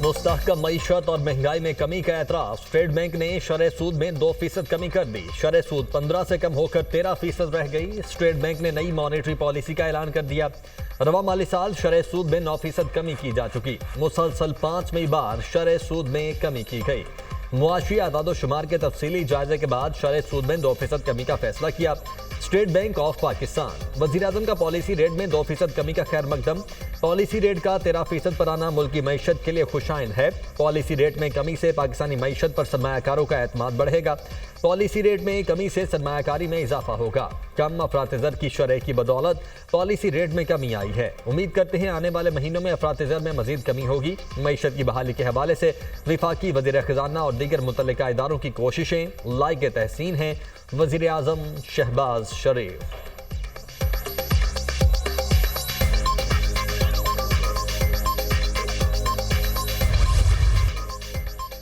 मुस्तहकम मईशत और महंगाई में कमी का एतराज। स्टेट बैंक ने शरह सूद में 2% कमी कर दी। शरह सूद 15 से कम होकर 13% रह गई। स्टेट बैंक ने नई मॉनेटरी पॉलिसी का ऐलान कर दिया। रवा माली साल शरह सूद में 9% कमी की जा चुकी। मुसलसल 5वीं बार शरह सूद में कमी की गई। मुआशी आदादोशुमार के तफसीली जायजे के बाद शरह सूद में 2% कमी का फैसला किया। स्टेट बैंक ऑफ पाकिस्तान वज़ीर-ए-आज़म का पॉलिसी रेट में 2% कमी का खैर मकदम। पॉलिसी रेट का 13% पर आना मुल्क की मईशत के लिए खुशाइन है। पॉलिसी रेट में कमी से पाकिस्तानी मईशत पर सरमायाकारों का एतमाद बढ़ेगा। पॉलिसी रेट में कमी से सरमायाकारी में इजाफा होगा। कम अफरात-ए-ज़र की शरह की बदौलत पॉलिसी रेट में कमी आई है। उम्मीद करते हैं आने वाले महीनों में अफरात-ए-ज़र में मजीद कमी होगी। मईशत की बहाली के हवाले से वफाकी वज़ीर ख़जाना और दीगर मुतल्लिका इदारों की कोशिशें लायक तहसीन हैं। वज़ीर-ए-आज़म शहबाज शरीफ।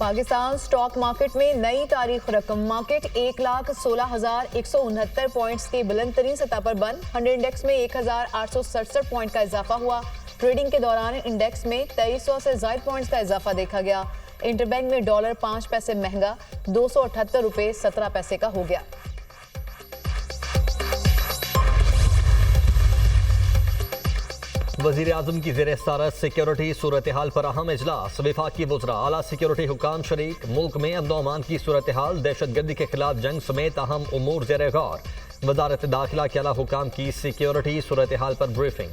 पाकिस्तान स्टॉक मार्केट में नई तारीख रकम। मार्केट 1,16,169 पॉइंट्स की बुलंद तरीन सतह पर बंद। 100 इंडेक्स में 1,867 पॉइंट का इजाफा हुआ। ट्रेडिंग के दौरान इंडेक्स में 2300 से ज़ायद पॉइंट्स का इजाफा देखा गया। इंटरबैंक में डॉलर 5 पैसे महंगा 278 रुपये 17 पैसे का हो गया। वज़ीर-ए-आज़म की ज़ेर सदारत सिक्योरिटी सूरत हाल पर अहम इजलास। वफाकी वज़रा आला सिक्योरिटी हुकाम शरीक। मुल्क में अमन अमान की सूरत हाल, दहशतगर्दी के खिलाफ जंग समेत अहम उमूर ज़ेर गौर। वज़ारत दाखिला के आला हुकाम की सिक्योरिटी सूरत हाल पर ब्रीफिंग।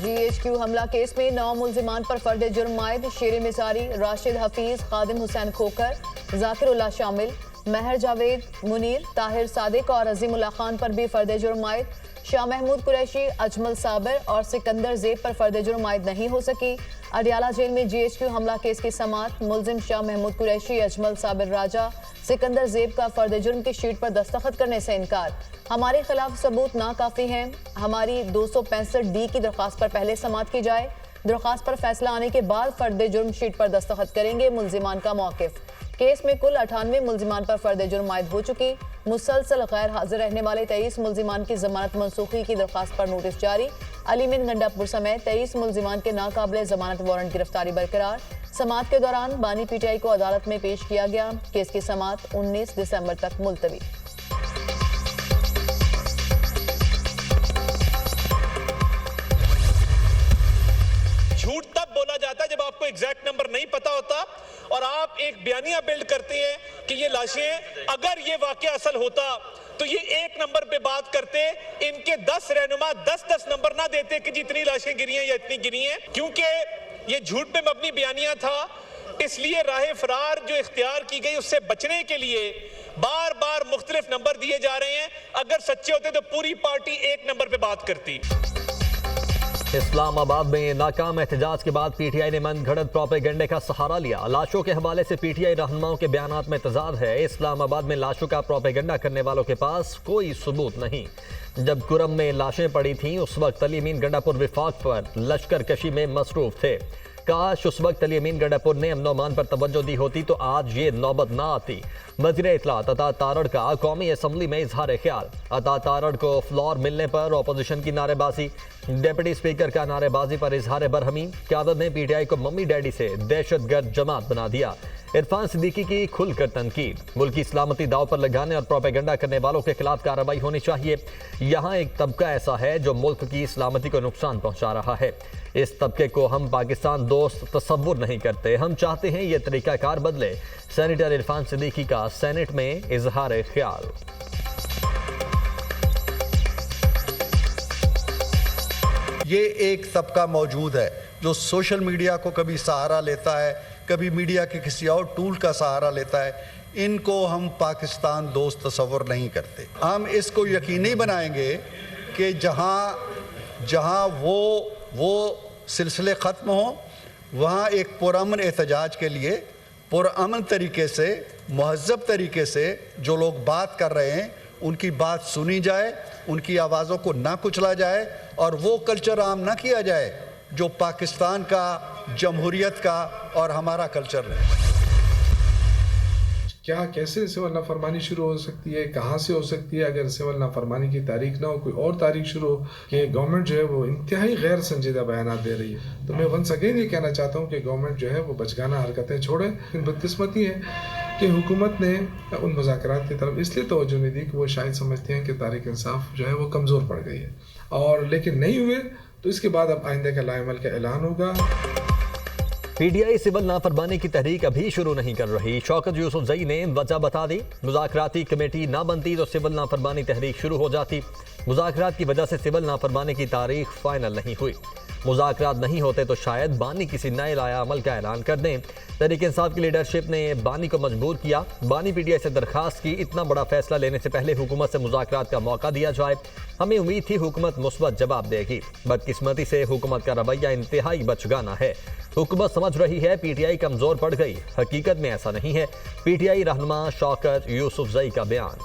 GHQ हमला केस में 9 मुल्जिमान पर फर्द जुर्म आयद। शेर मिसारी, राशिद हफीज, खादिम हुसैन खोकर, जाकिर उल्लाह शामिल। महर जावेद, मुनीर, ताहिर सादिक और अजीमुल्लाह खान पर भी फर्द जुर्म आयद। शाह महमूद कुरैशी, अजमल साबिर और सिकंदर ज़ेब पर फर्द जुर्म आयद नहीं हो सकी। अडियाला जेल में GHQ हमला केस की समाअत। मुलजिम शाह महमूद कुरैशी, अजमल साबिर राजा, सिकंदर ज़ेब का फर्द जुर्म की शीट पर दस्तखत करने से इनकार। हमारे खिलाफ सबूत नाकाफी हैं। हमारी 265D की दरख्वास्त पर पहले समाअत की जाए। दरख्वास्त पर फैसला आने के बाद फर्द जुर्म शीट पर दस्तखत करेंगे मुल्जिमान का मौक़िफ़। केस में कुल 98 मुल्जिमान पर फर्द जुर्म आयद हो चुकी। मुसलसल गैर हाजिर रहने वाले 23 मुल्जिमान की जमानत मनसूखी की दरख्वास्त पर नोटिस जारी। अलीमिन गंडापुर समेत 23 मुल्जिमान के नाकाबिले जमानत वारंट गिरफ्तारी बरकरार। समाअत के दौरान बानी PTI को अदालत में पेश किया गया। केस की समाअत 19 दिसंबर तक मुलतवी। झूठ तब बोला जाता है जब आपको एग्जैक्ट नंबर नहीं पता होता और आप एक बयानिया बिल्ड करते हैं कि ये लाशें, अगर ये वाकया असल होता तो ये 1 नंबर पे बात करते, इनके 10 रहनुमा 10-10 नंबर ना देते कि जितनी लाशें गिरी हैं या इतनी गिरी हैं। क्योंकि ये झूठ पे मबनी बयानिया था, इसलिए राह फरार जो इख्तियार की गई उससे बचने के लिए बार बार मुख्तलिफ नंबर दिए जा रहे हैं। अगर सच्चे होते तो पूरी पार्टी 1 नंबर पे बात करती। इस्लामाबाद में नाकाम एहतजाज के बाद PTI ने मन घड़त प्रोपेगेंडे का सहारा लिया। लाशों के हवाले से PTI रहनुमाओं के बयानात में तजाद है। इस्लामाबाद में लाशों का प्रोपेगेंडा करने वालों के पास कोई सबूत नहीं। जब कुरम में लाशें पड़ी थीं उस वक्त अली अमीन गंडापुर विफाक पर लश्कर कशी में मसरूफ थे। काश उस वक्त अली अमीन गंडापुर ने अमन अमान पर तवज्जो दी होती तो आज ये नौबत ना आती। वज़ीर इत्तलात अता तारड़ का कौमी असम्बली में इजहार ख्याल। अता तारड़ को फ्लोर मिलने पर अपोजिशन की नारेबाजी। डिप्टी स्पीकर का नारेबाजी पर इजहार बरहमी। क़यादत ने PTI को मम्मी डैडी से दहशतगर्द जमात बना दिया। इरफान सिद्दीकी की खुलकर तनकीद। मुल्क की सलामती दाव पर लगाने और प्रोपेगेंडा करने वालों के खिलाफ कार्रवाई होनी चाहिए। यहाँ एक तबका ऐसा है जो मुल्क की सलामती को नुकसान पहुँचा रहा है। इस तबके को हम पाकिस्तान दोस्त तसव्वुर नहीं करते। हम चाहते हैं ये तरीकाकार बदले। सेनेटर इरफान सिद्दीकी का सेनेट में इजहार ख्याल। ये एक तबका मौजूद है जो सोशल मीडिया को कभी सहारा लेता है, कभी मीडिया के किसी और टूल का सहारा लेता है। इनको हम पाकिस्तान दोस्त तसव्वुर नहीं करते। हम इसको यकीनी बनाएंगे कि जहाँ वो सिलसिले ख़त्म हो, वहाँ एक पुरअमन एहतजाज के लिए पुरअमन तरीके से, महज़्ज़ब तरीके से जो लोग बात कर रहे हैं उनकी बात सुनी जाए, उनकी आवाज़ों को ना कुचला जाए और वो कल्चर आम ना किया जाए जो पाकिस्तान का, जमहूरियत का और हमारा कल्चर है। क्या कैसे सिविल नाफरमानी शुरू हो सकती है, कहाँ से हो सकती है। अगर सिविल नाफरमानी की तारीख ना हो, कोई और तारीख शुरू हो कि गवर्नमेंट जो है वो इंतहाई गैर संजीदा बयान दे रही है, तो मैं वंस अगेन ये कहना चाहता हूँ कि गवर्नमेंट जो है वो बचगाना हरकतें छोड़े। लेकिन बदकिस्मती है कि हुकूमत ने उन मुज़ाकरात की तरफ इसलिए तवज्जो नहीं दी कि वो शायद समझते हैं कि तारीख इंसाफ जो है वो कमज़ोर पड़ गई है, और लेकिन नहीं हुए। तो इसके बाद अब आइंदे का लाएमल का ऐलान होगा। पीटीआई सिविल नाफरमानी की तहरीक अभी शुरू नहीं कर रही। शौकत यूसुफजई ने वजह बता दी। मुज़ाकराती कमेटी ना बनती तो सिविल नाफरमानी तहरीक शुरू हो जाती। मुज़ाकरात की वजह से सिविल नाफरमानी की तारीख फाइनल नहीं हुई। मुज़ाकरात नहीं होते तो शायद बानी किसी नए लाया अमल का ऐलान कर दें। तहरीक इंसाफ की लीडरशिप ने बानी को मजबूर किया। बानी पीटीआई से दरखास्त की इतना बड़ा फैसला लेने से पहले हुकूमत से मुज़ाकरात का मौका दिया जाए। हमें उम्मीद थी हुकूमत मुस्बत जवाब देगी। बदकिस्मती से हुकूमत का रवैया इंतहाई बचगाना है। हुकूमत समझ रही है पीटीआई कमजोर पड़ गई। हकीकत में ऐसा नहीं है। पीटीआई रहनुमा शौकत यूसुफजई का बयान।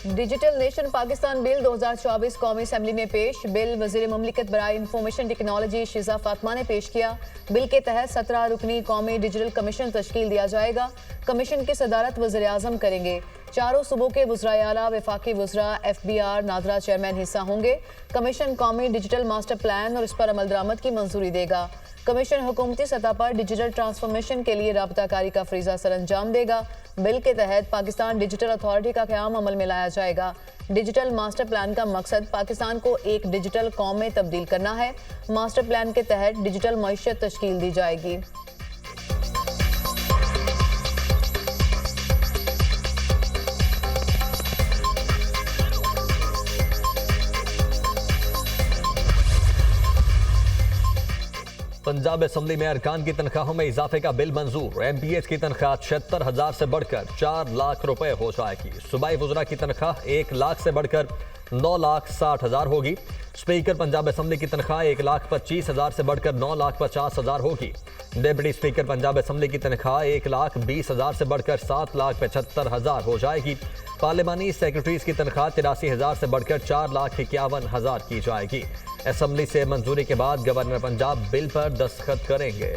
डिजिटल नेशन पाकिस्तान बिल 2024 कौमी असेंबली में पेश। बिल वज़ीर मुमलिकत बराए इंफॉर्मेशन टेक्नोलॉजी शिजा फातिमा ने पेश किया। बिल के तहत 17 रुकनी कौमी डिजिटल कमीशन तश्कील दिया जाएगा। कमीशन की सदारत वज़ीर आज़म करेंगे। चारों सूबों के वज़राए आला, वफाकी वज़रा, FBR, नादरा चेयरमैन हिस्सा होंगे। कमीशन कौमी डिजिटल मास्टर प्लान और इस पर अमल दरामद की मंजूरी देगा। कमीशन हुकूमती सतह पर डिजिटल ट्रांसफॉर्मेशन के लिए राबताकारी का फरीजा सर अंजाम देगा। बिल के तहत पाकिस्तान डिजिटल अथॉरिटी का क़याम अमल में लाया जाएगा। डिजिटल मास्टर प्लान का मकसद पाकिस्तान को एक डिजिटल कौम में तब्दील करना है। मास्टर प्लान के तहत डिजिटल मईशत तश्कील दी जाएगी। पंजाब असम्बली में अरकान की तनख्वाहों में इजाफे का बिल मंजूर। MPH की तनख्वाह 76,000 से बढ़कर 4 लाख रुपए हो जाएगी। सूबाई वज़रा की तनख्वाह 1 लाख से बढ़कर 9,60,000 होगी। स्पीकर पंजाब असम्बली की तनख्वाह 1,25,000 से बढ़कर 9,50,000 होगी। डिप्टी स्पीकर पंजाब असम्बली की तनख्वाह 1,20,000 से बढ़कर 7,75,000 हो जाएगी। पार्लिमानी सेक्रेटरीज की तनख्वाह 83,000 से बढ़कर 4,51,000 की जाएगी। असम्बली से मंजूरी के बाद गवर्नर पंजाब बिल पर दस्तखत करेंगे।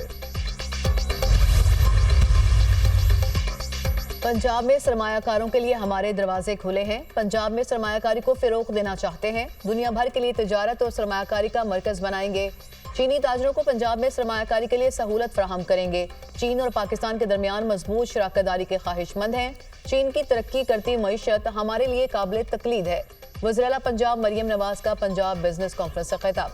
पंजाब में सरमायाकारों के लिए हमारे दरवाजे खुले हैं। पंजाब में सरमायाकारी को फ़रोग़ देना चाहते हैं। दुनिया भर के लिए तिजारत और सरमायाकारी का मरकज़ बनाएंगे। चीनी ताजरों को पंजाब में सरमायाकारी के लिए सहूलत फराहम करेंगे। चीन और पाकिस्तान के दरमियान मजबूत शराकतदारी के ख्वाहिशमंद हैं। चीन की तरक्की करती मईशत हमारे लिए काबिल तकलीद है। वज़ीर आला पंजाब मरियम नवाज का पंजाब बिजनेस कॉन्फ्रेंस से खिताब।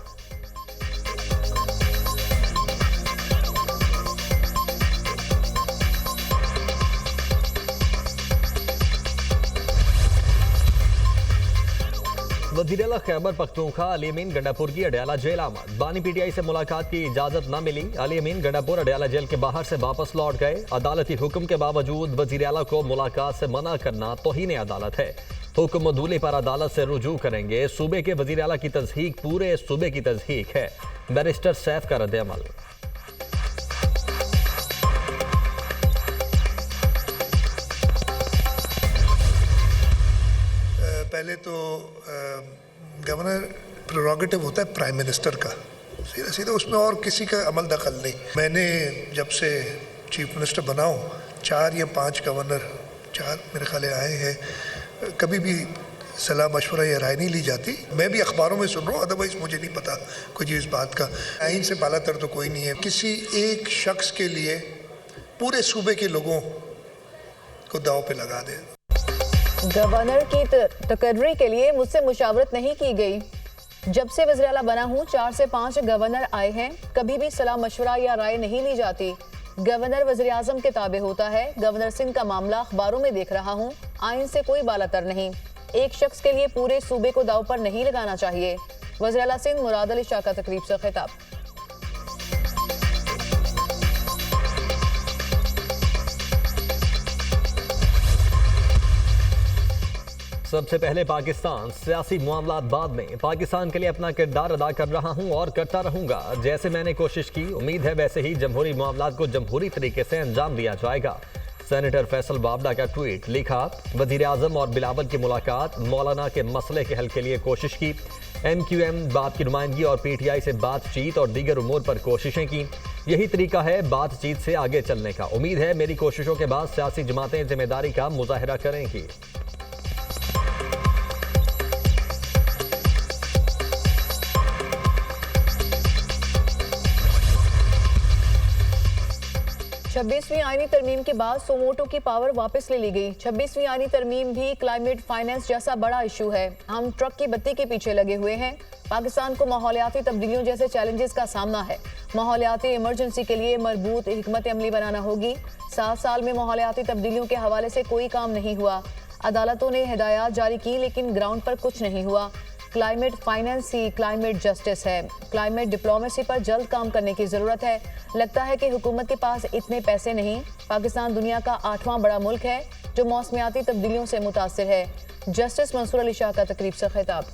वज़ीर आला खैबर पख्तूनख्वा अली अमीन गंडापुर की अडयाला जेल आमद। बानी पीटीआई से मुलाकात की इजाजत न मिली। अली अमीन गंडापुर अडयाला जेल के बाहर से वापस लौट गए। अदालती हुक्म के बावजूद वज़ीर आला को मुलाकात से मना करना तौहीन अदालत है। हुक्म मदूली पर अदालत से रुजू करेंगे। सूबे के वज़ीर आला की तज़हीक पूरे सूबे की तज़हीक है। बैरिस्टर सैफ का रद्द-ए-अमल। पहले तो गवर्नर प्रेरोगेटिव होता है प्राइम मिनिस्टर का, सीधा सीधा उसमें और किसी का अमल दखल नहीं। मैंने जब से चीफ मिनिस्टर बना हूँ 4 या 5 गवर्नर 4 मेरे ख्याल आए हैं, कभी भी सलाह मशवरा या राय नहीं ली जाती। मैं भी अखबारों में सुन रहा हूँ, अदरवाइज मुझे नहीं पता कुछ इस बात का। आइन से बालातर तो कोई नहीं है। किसी एक शख्स के लिए पूरे सूबे के लोगों को दाव पे लगा दे। गवर्नर की तकर्री के लिए मुझसे मुशावरत नहीं की गई। जब से वज़ीर आला बना हूँ 4 से 5 गवर्नर आए हैं, कभी भी सलाह मशवरा या राय नहीं ली जाती। गवर्नर वज़ीर आज़म के ताबे होता है। गवर्नर सिंध का मामला अखबारों में देख रहा हूँ। आइन से कोई बालातर नहीं। एक शख्स के लिए पूरे सूबे को दाव पर नहीं लगाना चाहिए। वज़ीर आला सिंध मुराद अली शाह का तकरीब से खिताब। सबसे पहले पाकिस्तान, सियासी मामलात बाद में। पाकिस्तान के लिए अपना किरदार अदा कर रहा हूं और करता रहूंगा। जैसे मैंने कोशिश की, उम्मीद है वैसे ही जमहूरी मामलात को जमहूरी तरीके से अंजाम दिया जाएगा। सेनेटर फैसल बावड़ा का ट्वीट लिखा, वजीर आजम और बिलावल की मुलाकात, मौलाना के मसले के हल के लिए कोशिश की, MQM बाप की नुमाइंदगी और PTI से बातचीत और दीगर उमूर पर कोशिशें की। यही तरीका है बातचीत से आगे चलने का। उम्मीद है मेरी कोशिशों के बाद सियासी जमातें जिम्मेदारी का मुजाहरा करेंगी। छब्बीसवीं आईनी तरमीम के बाद सोमोटो की पावर वापस ले ली गई। 26वीं आईनी तरमीम भी क्लाइमेट फाइनेंस जैसा बड़ा इशू है। हम ट्रक की बत्ती के पीछे लगे हुए हैं। पाकिस्तान को माहौलियाती तब्दीलियों जैसे चैलेंजेस का सामना है। माहौलियाती इमरजेंसी के लिए मरबूत हिकमत अमली बनाना होगी। 7 साल में माहौलियाती तब्दीलियों के हवाले से कोई काम नहीं हुआ। अदालतों ने हिदायत जारी की लेकिन ग्राउंड पर कुछ नहीं हुआ। क्लाइमेट फाइनेंस ही क्लाइमेट जस्टिस है। क्लाइमेट डिप्लोमेसी पर जल्द काम करने की जरूरत है। लगता है कि हुकूमत के पास इतने पैसे नहीं। पाकिस्तान दुनिया का 8वां बड़ा मुल्क है जो मौसमियाती तब्दीलियों से मुतासिर है। जस्टिस मंसूर अली शाह का तकरीब से खिताब।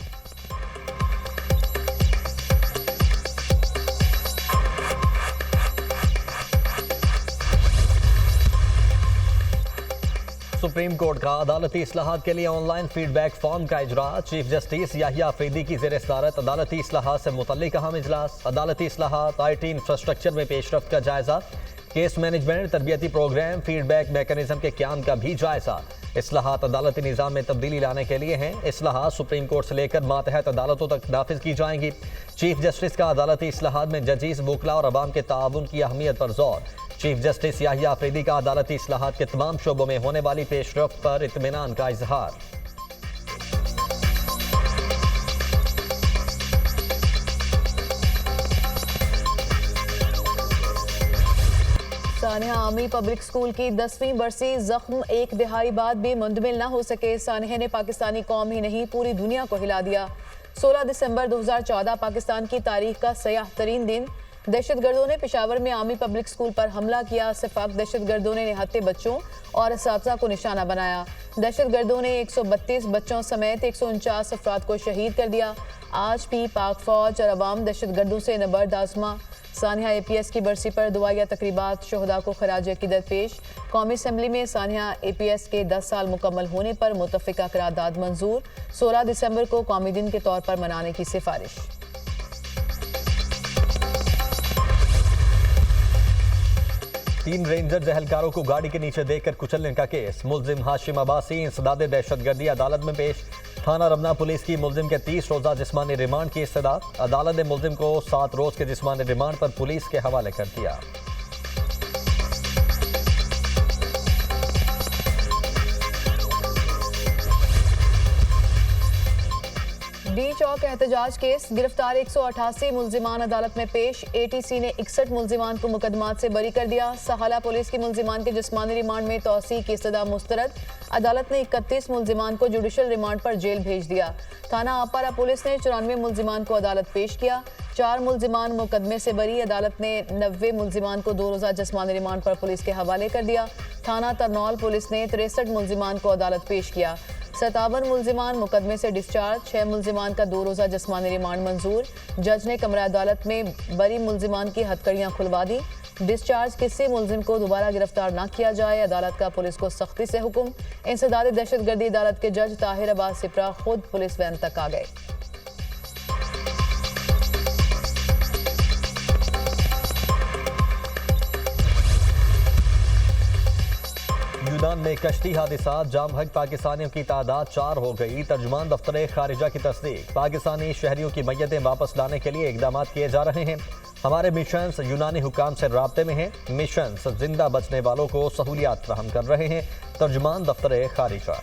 सुप्रीम कोर्ट का अदालती इस्लाहात के लिए ऑनलाइन फीडबैक फॉर्म का इजरा। चीफ जस्टिस याहिया अफरीदी की ज़ेर सदारत अदालती इस्लाहात से मुतल्लिक अहम इजलास। अदालती इस्लाहात, IT इंफ्रास्ट्रक्चर में पेशरफ्त का जायजा, केस मैनेजमेंट, तरबियती प्रोग्राम, फीडबैक मैकेनिज्म के क्याम का भी जायजा। इस्लाहात अदालती निज़ाम में तब्दीली लाने के लिए हैं। इस्लाहात सुप्रीम कोर्ट से लेकर मातहत अदालतों तक नाफिज की जाएंगी। चीफ जस्टिस का अदालती इस्लाहात में जजीज, वकला और अवाम के ताउन की अहमियत पर जोर। चीफ जस्टिस याहिया अफरीदी का अदालती इस्लाहात के तमाम शोबों में होने वाली पेशरफ्त पर इत्मीनान का इजहार। सानिया आर्मी पब्लिक स्कूल की 10वीं बरसी जख्म एक दिहाई बाद भी मुंदमिल न हो सके। सानिया ने पाकिस्तानी कौम ही नहीं पूरी दुनिया को हिला दिया। 16 दिसंबर 2014 पाकिस्तान की तारीख का सयाह तरीन दिन। दहशतगर्दों ने पेशावर में आर्मी पब्लिक स्कूल पर हमला किया। सिफाक दहशतगर्दों ने निहत्ते बच्चों और असातिज़ा को निशाना बनाया। दहशतगर्दों ने 132 बच्चों समेत 149 अफराद को शहीद कर दिया। आज भी पाक फौज और अवाम दहशतगर्दों से नबर्द आजमा। सानिया APS की बरसी पर दुआया तकरीबात, शहदा को खराज अकीदत पेश। कौमी असम्बली में सानिया APS के 10 साल मुकम्मल होने पर मुतफ़िका करारदाद मंजूर। 16 दिसंबर को कौमी दिन के तौर पर मनाने की सिफारिश। तीन रेंजर्स एहलकारों को गाड़ी के नीचे देखकर कुचलने का केस। मुल्जिम हाशिम अब्बासी इंसदाद दहशतगर्दी अदालत में पेश। थाना रमना पुलिस की मुल्जिम के 30 रोज़ा जिस्मानी रिमांड की इस्तदा। अदालत ने मुल्जिम को 7 रोज़ के जिस्मानी रिमांड पर पुलिस के हवाले कर दिया। डी चौक एहतजाज केस, गिरफ्तार 188 मुल्जिमान अदालत में पेश। ATC ने 61 मुल्जिमान को मुकदमात से बरी कर दिया। सहाला पुलिस की मुल्जिमान के जिस्मानी रिमांड में तौसी की इस्तदा मुस्तरद। अदालत ने 31 मुल्जिमान को जुडिशल रिमांड पर जेल भेज दिया। थाना आपारा पुलिस ने 94 मुल्जिमान को अदालत पेश किया। 4 मुल्जिमान मुकदमे से बरी। अदालत ने 90 मुल्जिमान को 2 रोज़ा जिस्मानी रिमांड पर पुलिस के हवाले कर दिया। थाना तरनौल पुलिस ने 63 मुल्जिमान को अदालत पेश किया। 57 मुल्जिमान मुकदमे से डिस्चार्ज। 6 मुल्जिमान का 2 रोज़ा जिस्मानी रिमांड मंजूर। जज ने कमरा अदालत में बरी मुल्जिमान की हथकड़ियाँ खुलवा दी। डिस्चार्ज किसी मुल्जिम को दोबारा गिरफ्तार न किया जाए। अदालत का पुलिस को सख्ती से हुक्म। इंसदाद दहशतगर्दी अदालत के जज ताहिर अब्बास सिपरा खुद पुलिस वैन तक आ गए। यूनान में कश्ती हादसा, जाम हक पाकिस्तानियों की तादाद 4 हो गई। तर्जुमान दफ्तर खारिजा की तस्दीक। पाकिस्तानी शहरियों की मैयतें वापस लाने के लिए इकदाम किए जा रहे हैं। हमारे मिशंस यूनानी हुकाम से राब्ते में हैं। मिशंस जिंदा बचने वालों को सहूलियात फराहम कर रहे हैं। तर्जुमान दफ्तर खारिजा।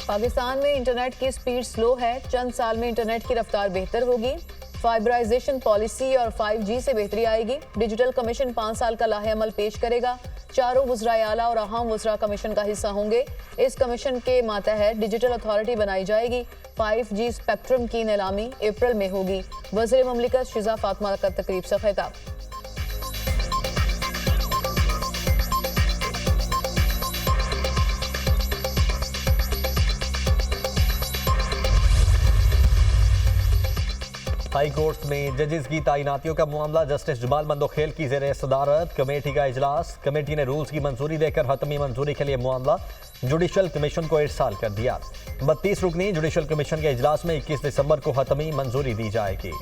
पाकिस्तान में इंटरनेट की स्पीड स्लो है। चंद साल में इंटरनेट की रफ्तार बेहतर होगी। फाइबराइजेशन पॉलिसी और 5G से बेहतरी आएगी। डिजिटल कमीशन 5 साल का लाहे-अमल पेश करेगा। चारों वज़राए आला और अहम वज़रा कमीशन का हिस्सा होंगे। इस कमीशन के मातहत डिजिटल अथॉरिटी बनाई जाएगी। 5G स्पेक्ट्रम की नीलामी अप्रैल में होगी। वज़ीर मुमलिकत शिजा फातिमा का तकरीब से खिताब। हाई कोर्ट में जजेस की तैनातियों का मामला जस्टिस जमाल मंदोखेल की ज़ेर सदारत कमेटी का इजलास। कमेटी ने रूल्स की मंजूरी देकर हतमी मंजूरी के लिए मामला जुडिशल कमीशन को इरसाल कर दिया। 32 रुकनी जुडिशल कमीशन के इजलास में 21 दिसंबर को हतमी मंजूरी दी जाएगी।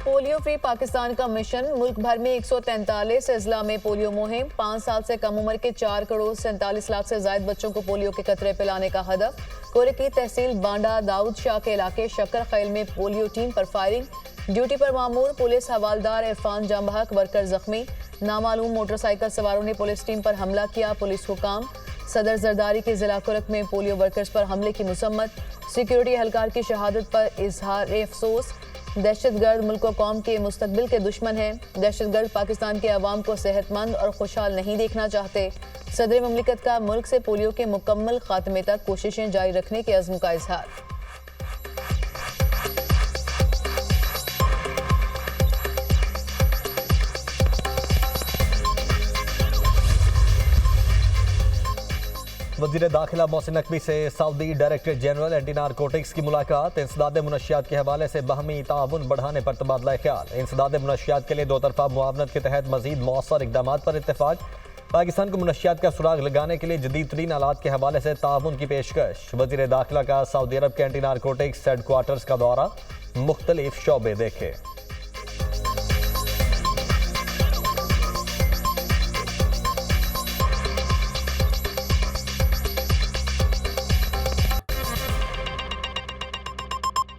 पोलियो फ्री पाकिस्तान का मिशन। मुल्क भर में 143 अजला में पोलियो मुहिम। 5 साल से कम उम्र के 4 करोड़ 47 लाख से ज्यादा बच्चों को पोलियो के कतरे पिलाने का हदफ। कोरे की तहसील बांडा दाऊद शाह के इलाके शक्कर खैल में पोलियो टीम पर फायरिंग। ड्यूटी पर मामूर पुलिस हवालदार इरफान जंबहक वर्कर जख्मी। नामालूम मोटरसाइकिल सवारों ने पुलिस टीम पर हमला किया, पुलिस हुकाम। सदर जरदारी के जिला कुरक में पोलियो वर्कर्स पर हमले की मुसम्मत। सिक्योरिटी एहलकार की शहादत पर इजहार अफसोस। दहशतगर्द मुल्क व कौम के मुस्तकबिल के दुश्मन हैं। दहशतगर्द पाकिस्तान के अवाम को सेहतमंद और खुशहाल नहीं देखना चाहते। सदर ममलिकत का मुल्क से पोलियो के मुकम्मल खात्मे तक कोशिशें जारी रखने के अज़्म का इजहार। वज़ीर दाखिला मोहसिन नकवी से Saudi director general anti narcotics की मुलाकात। इंसदाद मुनशियात के हवाले से बाहमी ताउन बढ़ाने पर तबादला ख्याल। इंसदाद मुनशियात के लिए दो तरफा मुआवनत के तहत मजीद मौसर इकदाम पर इत्तेफाक। पाकिस्तान को मुनशियात का सुराग लगाने के लिए जदीद तरीन आलात के हवाले से ताउन की पेशकश। वज़ीर दाखिला का सऊदी अरब के एंटी नारकोटिक्स हेडक्वार्टर्स का दौरा, मुख्तलिफ शोबे देखे।